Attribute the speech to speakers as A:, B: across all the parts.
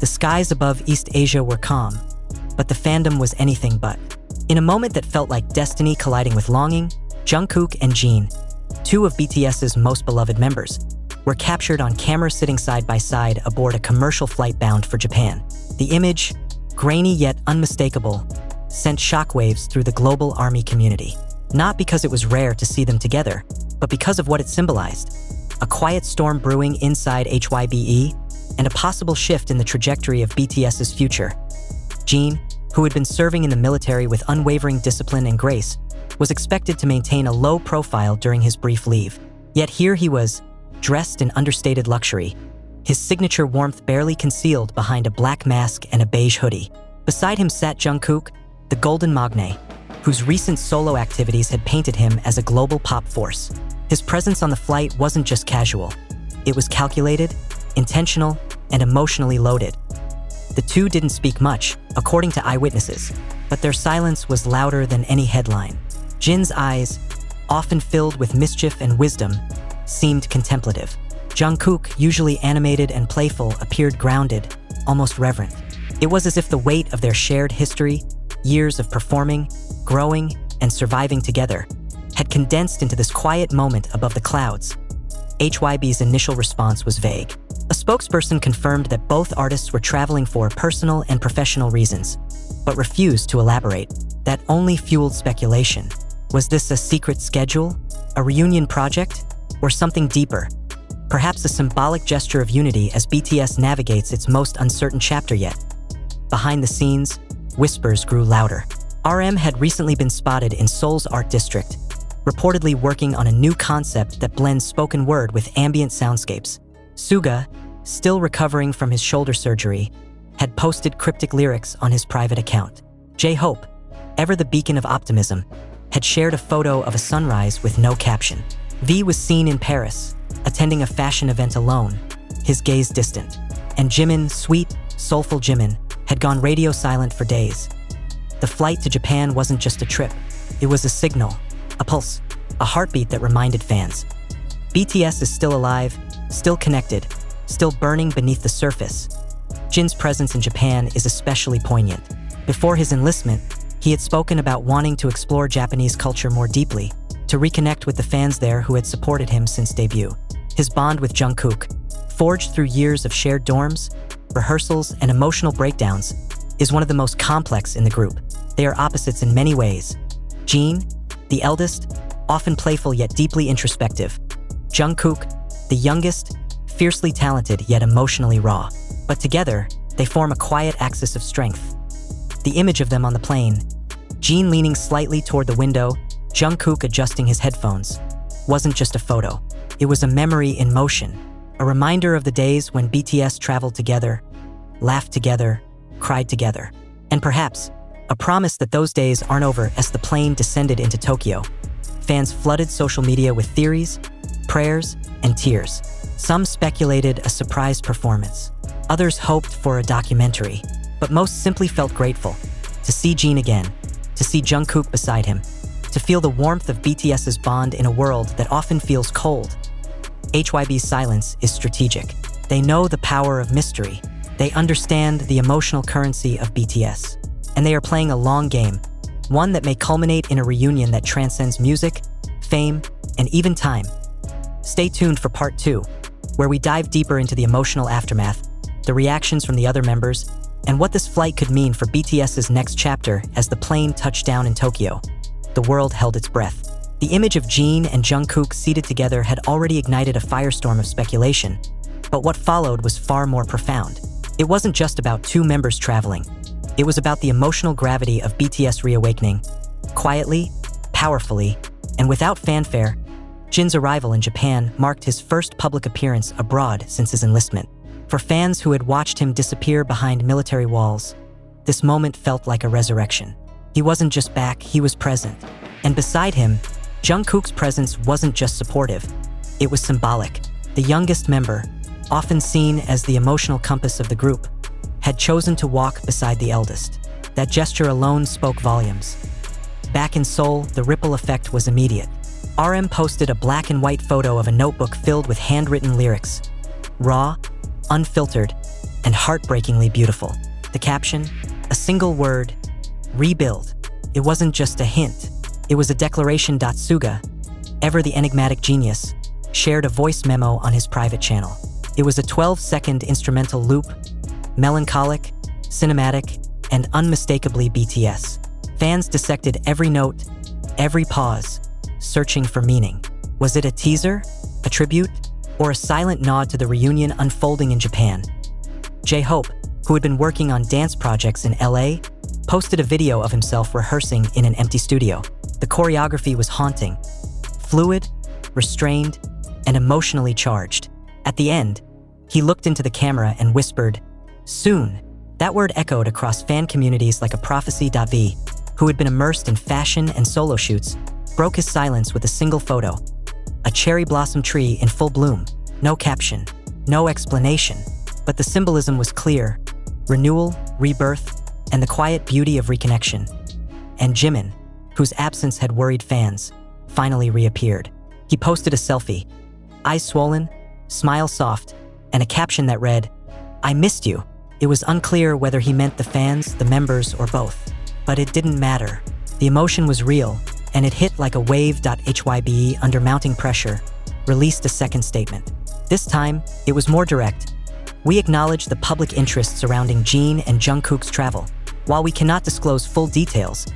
A: The skies above East Asia were calm, but the fandom was anything but. In a moment that felt like destiny colliding with longing, Jungkook and JIN, two of BTS's most beloved members, were captured on camera sitting side by side aboard a commercial flight bound for Japan. The image, grainy yet unmistakable, sent shockwaves through the global ARMY community. Not because it was rare to see them together, but because of what it symbolized. A quiet storm brewing inside Hybe, and a possible shift in the trajectory of BTS's future. Jin, who had been serving in the military with unwavering discipline and grace, was expected to maintain a low profile during his brief leave. Yet here he was, dressed in understated luxury, his signature warmth barely concealed behind a black mask and a beige hoodie. Beside him sat Jungkook, the golden magne, whose recent solo activities had painted him as a global pop force. His presence on the flight wasn't just casual. It was calculated, intentional, and emotionally loaded. The two didn't speak much, according to eyewitnesses, but their silence was louder than any headline. Jin's eyes, often filled with mischief and wisdom, seemed contemplative. Jungkook, usually animated and playful, appeared grounded, almost reverent. It was as if the weight of their shared history, years of performing, growing, and surviving together, had condensed into this quiet moment above the clouds. Hybe's initial response was vague. A spokesperson confirmed that both artists were traveling for personal and professional reasons, but refused to elaborate. That only fueled speculation. Was this a secret schedule, a reunion project, or something deeper? Perhaps a symbolic gesture of unity as BTS navigates its most uncertain chapter yet. Behind the scenes, whispers grew louder. RM had recently been spotted in Seoul's art district, reportedly working on a new concept that blends spoken word with ambient soundscapes. Suga, still recovering from his shoulder surgery, had posted cryptic lyrics on his private account. J-Hope, ever the beacon of optimism, had shared a photo of a sunrise with no caption. V was seen in Paris, attending a fashion event alone, his gaze distant. And Jimin, sweet, soulful Jimin, had gone radio silent for days. The flight to Japan wasn't just a trip. It was a signal, a pulse, a heartbeat that reminded fans. BTS is still alive, still connected, still burning beneath the surface. Jin's presence in Japan is especially poignant. Before his enlistment, he had spoken about wanting to explore Japanese culture more deeply, to reconnect with the fans there who had supported him since debut. His bond with Jungkook, forged through years of shared dorms, rehearsals, and emotional breakdowns, is one of the most complex in the group. They are opposites in many ways. Jin, the eldest, often playful yet deeply introspective. Jungkook, the youngest, fiercely talented yet emotionally raw. But together, they form a quiet axis of strength. The image of them on the plane, Jin leaning slightly toward the window, Jungkook adjusting his headphones, wasn't just a photo. It was a memory in motion, a reminder of the days when BTS traveled together, laughed together, cried together. And perhaps, a promise that those days aren't over. As the plane descended into Tokyo, fans flooded social media with theories, prayers, and tears. Some speculated a surprise performance. Others hoped for a documentary, but most simply felt grateful to see Jin again, to see Jungkook beside him, to feel the warmth of BTS's bond in a world that often feels cold. Hybe's silence is strategic. They know the power of mystery. They understand the emotional currency of BTS. And they are playing a long game, one that may culminate in a reunion that transcends music, fame, and even time. Stay tuned for part 2, where we dive deeper into the emotional aftermath, the reactions from the other members, and what this flight could mean for BTS's next chapter. As the plane touched down in Tokyo, the world held its breath. The image of Jin and Jungkook seated together had already ignited a firestorm of speculation, but what followed was far more profound. It wasn't just about two members traveling. It was about the emotional gravity of BTS reawakening. Quietly, powerfully, and without fanfare, Jin's arrival in Japan marked his first public appearance abroad since his enlistment. For fans who had watched him disappear behind military walls, this moment felt like a resurrection. He wasn't just back, he was present. And beside him, Jungkook's presence wasn't just supportive, it was symbolic. The youngest member, often seen as the emotional compass of the group, had chosen to walk beside the eldest. That gesture alone spoke volumes. Back in Seoul, the ripple effect was immediate. RM posted a black and white photo of a notebook filled with handwritten lyrics. Raw, unfiltered, and heartbreakingly beautiful. The caption? A single word, rebuild. It wasn't just a hint. It was a declaration. Suga, ever the enigmatic genius, shared a voice memo on his private channel. It was a 12-second instrumental loop, melancholic, cinematic, and unmistakably BTS. Fans dissected every note, every pause, searching for meaning. Was it a teaser, a tribute, or a silent nod to the reunion unfolding in Japan? J-Hope, who had been working on dance projects in LA, posted a video of himself rehearsing in an empty studio. The choreography was haunting, fluid, restrained, and emotionally charged. At the end, he looked into the camera and whispered, "Soon." That word echoed across fan communities like a prophecy. V, who had been immersed in fashion and solo shoots, broke his silence with a single photo. A cherry blossom tree in full bloom. No caption, no explanation, but the symbolism was clear: renewal, rebirth, and the quiet beauty of reconnection. And Jimin, whose absence had worried fans, finally reappeared. He posted a selfie, eyes swollen, smile soft, and a caption that read, "I missed you." It was unclear whether he meant the fans, the members, or both. But it didn't matter. The emotion was real, and it hit like a wave. Hybe, under mounting pressure, released a second statement. This time, it was more direct. "We acknowledge the public interest surrounding Jin and Jungkook's travel. While we cannot disclose full details,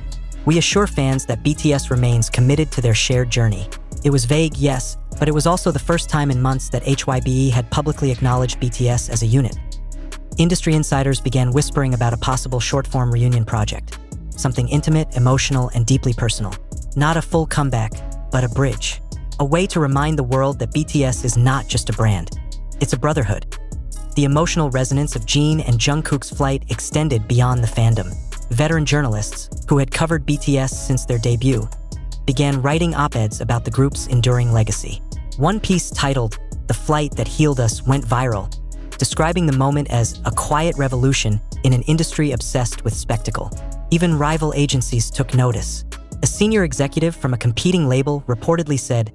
A: we assure fans that BTS remains committed to their shared journey." It was vague, yes, but it was also the first time in months that Hybe had publicly acknowledged BTS as a unit. Industry insiders began whispering about a possible short-form reunion project. Something intimate, emotional, and deeply personal. Not a full comeback, but a bridge. A way to remind the world that BTS is not just a brand. It's a brotherhood. The emotional resonance of Jin and Jungkook's flight extended beyond the fandom. Veteran journalists, who had covered BTS since their debut, began writing op-eds about the group's enduring legacy. One piece titled, "The Flight That Healed Us," went viral, describing the moment as a quiet revolution in an industry obsessed with spectacle. Even rival agencies took notice. A senior executive from a competing label reportedly said,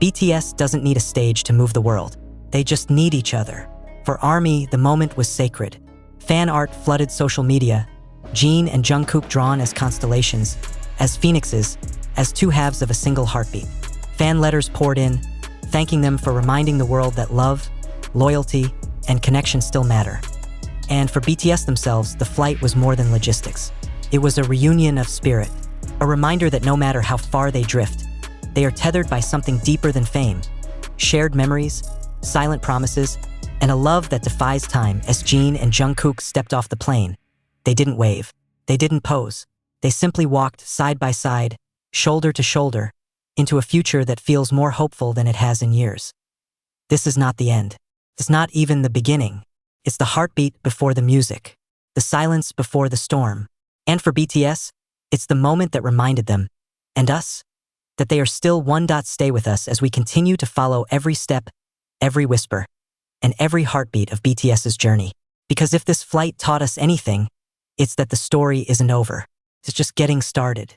A: "BTS doesn't need a stage to move the world. They just need each other." For ARMY, the moment was sacred. Fan art flooded social media, Jin and Jungkook drawn as constellations, as phoenixes, as two halves of a single heartbeat. Fan letters poured in, thanking them for reminding the world that love, loyalty, and connection still matter. And for BTS themselves, the flight was more than logistics. It was a reunion of spirit, a reminder that no matter how far they drift, they are tethered by something deeper than fame, shared memories, silent promises, and a love that defies time. As Jin and Jungkook stepped off the plane, they didn't wave, they didn't pose, they simply walked side by side, shoulder to shoulder, into a future that feels more hopeful than it has in years. This is not the end. It's not even the beginning. It's the heartbeat before the music, the silence before the storm. And for BTS, it's the moment that reminded them, and us, that they are still one. Stay with us as we continue to follow every step, every whisper, and every heartbeat of BTS's journey. Because if this flight taught us anything, it's that the story isn't over. It's just getting started.